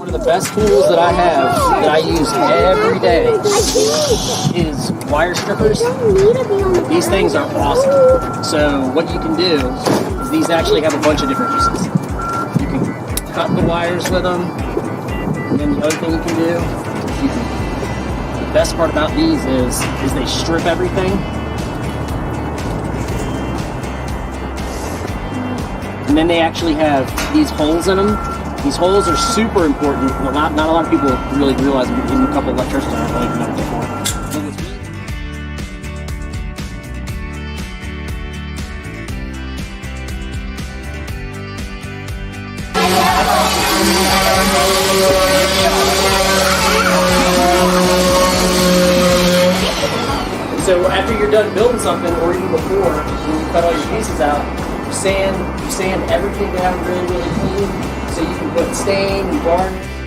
of the best tools that I have that I use every day is wire strippers. These things are awesome. So what you can do is these actually have a bunch of different uses. You can cut the wires with them, and then the other thing you can do, the best part about these is they strip everything. And then they actually have these holes in them. These holes are super important. Not a lot of people really realize them. Even a couple of electricians aren't really know before. So after you're done building something, or even before, when you cut all your pieces out, you sand everything down really, really clean, so you can put stain and varnish.